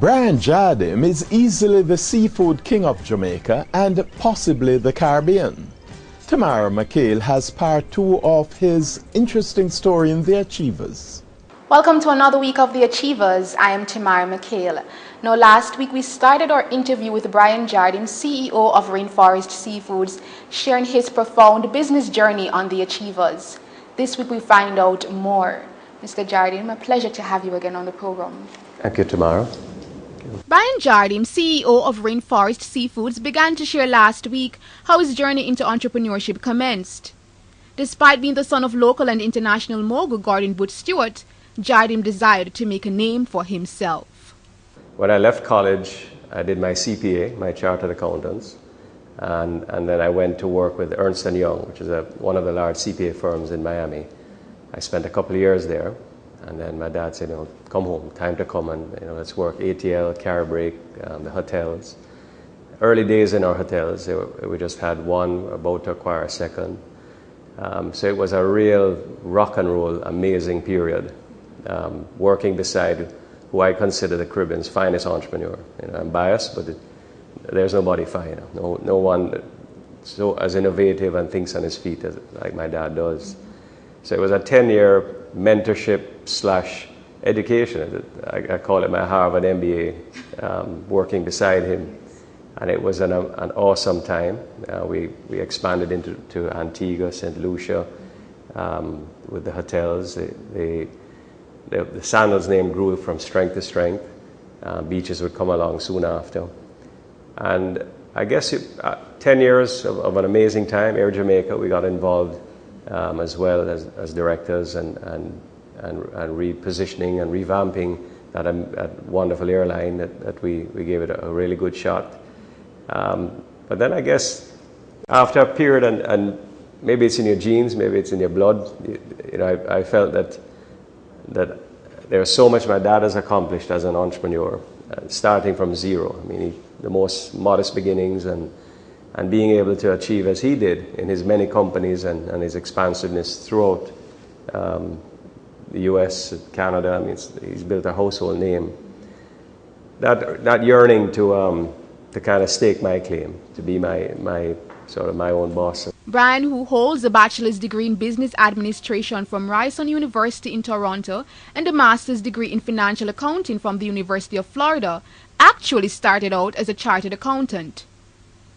Brian Jardim is easily the seafood king of Jamaica and possibly the Caribbean. Tamara McHale has part 2 of his interesting story in The Achievers. Welcome to another week of The Achievers. I am Tamara McHale. Now, last week we started our interview with Brian Jardim, CEO of Rainforest Seafoods, sharing his profound business journey on The Achievers. This week we find out more. Mr. Jardim, a pleasure to have you again on the program. Thank you, Tamara. Brian Jardim, CEO of Rainforest Seafoods, began to share last week how his journey into entrepreneurship commenced. Despite being the son of local and international mogul Gordon Booth Stewart, Jardim desired to make a name for himself. When I left college, I did my CPA, my Chartered Accountants, and then I went to work with Ernst & Young, which is one of the large CPA firms in Miami. I spent a couple of years there. And then my dad said, come home, time to come and, let's work ATL, Caribbean, the hotels. Early days in our hotels, we just had one, about to acquire a second. So it was a real rock and roll, amazing period, working beside who I consider the Caribbean's finest entrepreneur. I'm biased, but there's nobody finer. No one so as innovative and thinks on his feet like my dad does. So it was a 10-year mentorship / education. I call it my Harvard MBA, working beside him. And it was an awesome time. We expanded into Antigua, St. Lucia, with the hotels. The Sandals name grew from strength to strength. Beaches would come along soon after. And I guess 10 years of an amazing time. Air Jamaica, we got involved as well as directors and repositioning and revamping that wonderful airline that we gave it a really good shot. But then I guess after a period, and maybe it's in your genes, maybe it's in your blood, I felt that there's so much my dad has accomplished as an entrepreneur, starting from zero. I mean, the most modest beginnings and being able to achieve as he did in his many companies and his expansiveness throughout the US, Canada. I mean, he's built a household name. That yearning to kind of stake my claim, to be my sort of my own boss. Brian, who holds a bachelor's degree in business administration from Ryerson University in Toronto and a master's degree in financial accounting from the University of Florida, actually started out as a chartered accountant.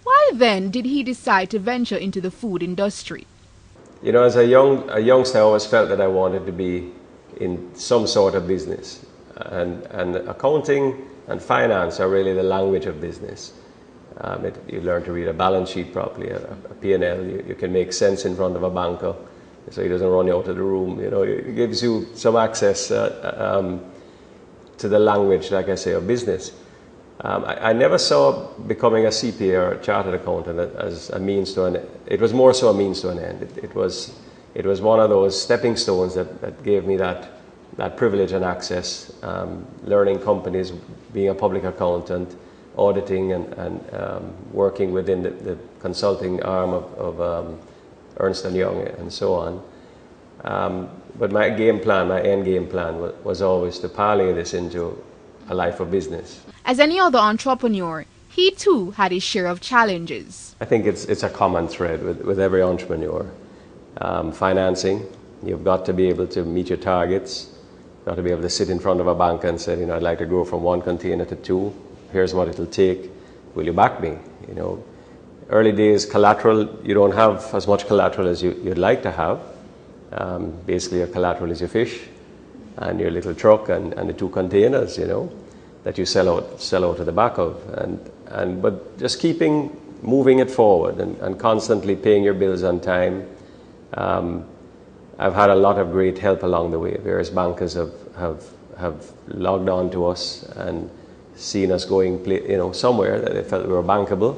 Why then did he decide to venture into the food industry? As a youngster, I always felt that I wanted to be in some sort of business. And accounting and finance are really the language of business. You learn to read a balance sheet properly, a P&L. You can make sense in front of a banker so he doesn't run you out of the room. It gives you some access to the language, like I say, of business. I never saw becoming a CPA or a chartered accountant as a means to an end. It was more so a means to an end. It was one of those stepping stones that gave me that privilege and access, learning companies, being a public accountant, auditing and working within the consulting arm of Ernst & Young and so on. But my end game plan was always to parlay this into a life of business. As any other entrepreneur, he too had his share of challenges. I think it's a common thread with every entrepreneur. Financing, you've got to be able to meet your targets. You've got to be able to sit in front of a banker and say, I'd like to grow from 1 container to 2. Here's what it'll take. Will you back me? Early days collateral, you don't have as much collateral as you'd like to have. Basically, your collateral is your fish and your little truck and the 2 containers, that you sell out of the back of. But just moving it forward and constantly paying your bills on time. I've had a lot of great help along the way. Various bankers have logged on to us and seen us going somewhere that they felt we were bankable.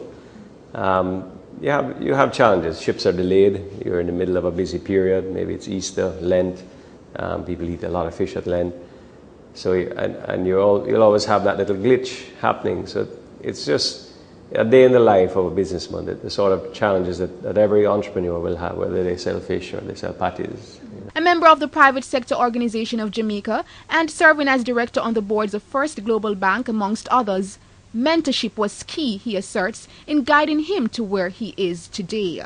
You have challenges. Ships are delayed. You're in the middle of a busy period. Maybe it's Easter, Lent. People eat a lot of fish at Lent. So, you'll always have that little glitch happening. So it's just a day in the life of a businessman, the sort of challenges that every entrepreneur will have, whether they sell fish or they sell patties. A member of the private sector organization of Jamaica and serving as director on the boards of First Global Bank, amongst others, mentorship was key, he asserts, in guiding him to where he is today.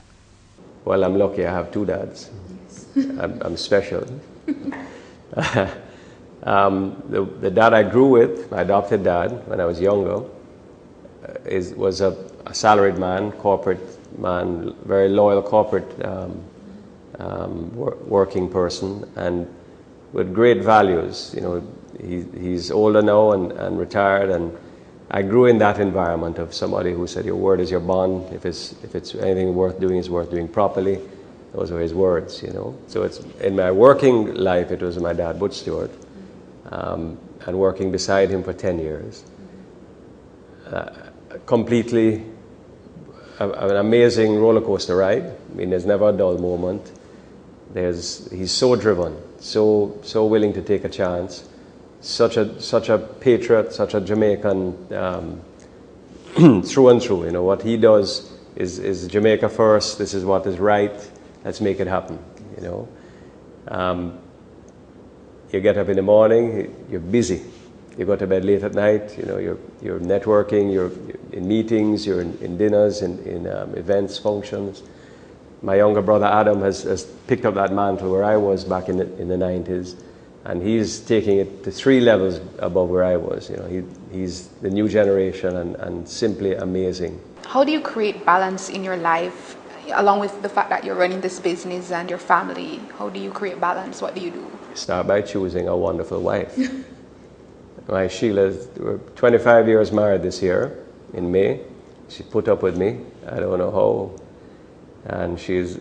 Well, I'm lucky I have two dads. I'm special. The dad I grew with, my adopted dad, when I was younger, was a salaried man, corporate man, very loyal corporate working person, and with great values. You know, he's older now and retired, and I grew in that environment of somebody who said, "Your word is your bond. If it's anything worth doing, it's worth doing properly." Those were his words, you know. So it's in my working life, it was my dad, Butch Stewart, and working beside him for 10 years. Completely an amazing roller coaster ride. I mean, there's never a dull moment. He's so driven, so willing to take a chance. Such a patriot, such a Jamaican through and through. You know, what he does is Jamaica first. This is what is right. Let's make it happen. You know, you get up in the morning, you're busy. You go to bed late at night. You know, you're networking. You're in meetings. You're in dinners, in events, functions. My younger brother Adam has picked up that mantle where I was back in the 90s. And he's taking it to 3 levels above where I was. You know, he's the new generation and simply amazing. How do you create balance in your life, along with the fact that you're running this business and your family? How do you create balance? What do you do? Start by choosing a wonderful wife. My Sheila, we're 25 years married this year in May. She put up with me. I don't know how. And she's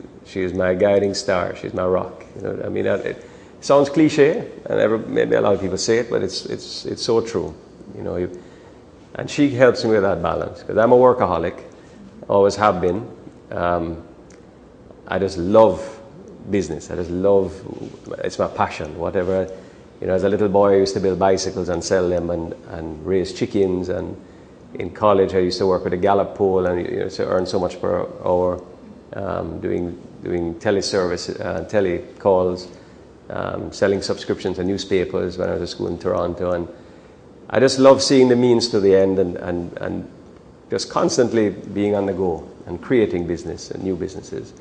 my guiding star. She's my rock. You know, I mean, it sounds cliche, and maybe a lot of people say it, but it's so true. You know, and she helps me with that balance, because I'm a workaholic, always have been. I just love business. I just love, it's my passion. Whatever, you know, as a little boy, I used to build bicycles and sell them and raise chickens. And in college, I used to work with a Gallup poll and, you know, to earn so much per hour, doing teleservice, telecalls. Selling subscriptions to newspapers when I was at school in Toronto, and I just love seeing the means to the end and just constantly being on the go and creating business and new businesses.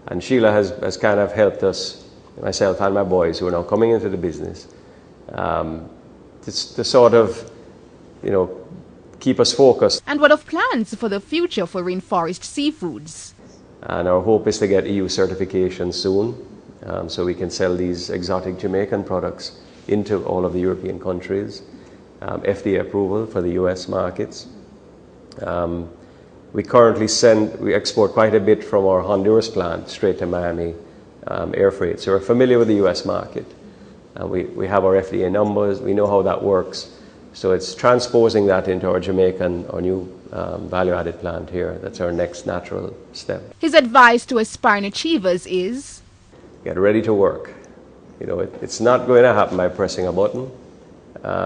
And Sheila has kind of helped us, myself and my boys who are now coming into the business, to sort of, you know, keep us focused. And what of plans for the future for Rainforest Seafoods? And our hope is to get EU certification soon. So we can sell these exotic Jamaican products into all of the European countries. FDA approval for the US markets. We currently we export quite a bit from our Honduras plant straight to Miami air freight. So we're familiar with the US market. We have our FDA numbers. We know how that works. So it's transposing that into our new value-added plant here. That's our next natural step. His advice to aspiring achievers is, get ready to work. You know, it's not going to happen by pressing a button.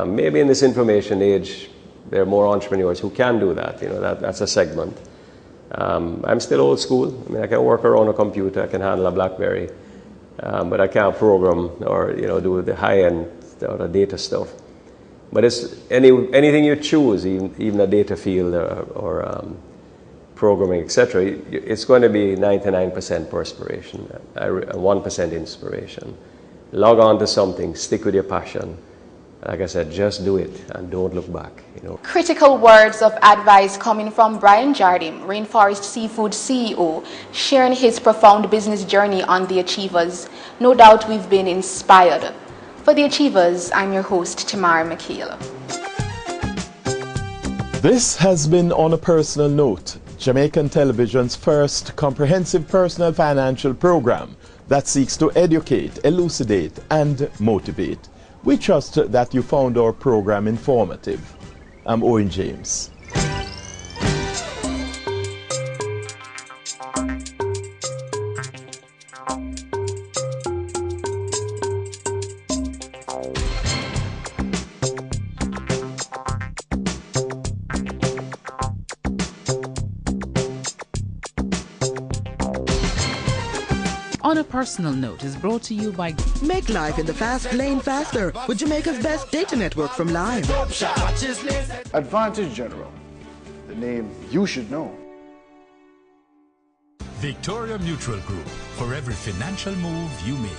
Maybe in this information age, there are more entrepreneurs who can do that. You know, that's a segment. I'm still old school. I mean, I can work around a computer, I can handle a BlackBerry, but I can't program or, you know, do the high-end or the data stuff. But it's anything you choose, even a data field or programming, etc., it's going to be 99% perspiration, 1% inspiration. Log on to something, stick with your passion. Like I said, just do it and don't look back. You know. Critical words of advice coming from Brian Jardim, Rainforest Seafood CEO, sharing his profound business journey on The Achievers. No doubt we've been inspired. For The Achievers, I'm your host, Tamara McHale. This has been On a Personal Note, Jamaican Television's first comprehensive personal financial program that seeks to educate, elucidate, and motivate. We trust that you found our program informative. I'm Owen James. On a personal note is brought to you by Make life in the fast lane faster with Jamaica's best data network from Lime. Advantage General, the name you should know. Victoria Mutual Group, for every financial move you make.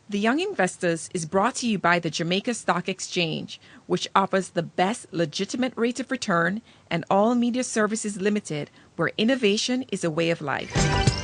The Young Investors is brought to you by the Jamaica Stock Exchange, which offers the best legitimate rate of return, and All Media Services Limited, where innovation is a way of life.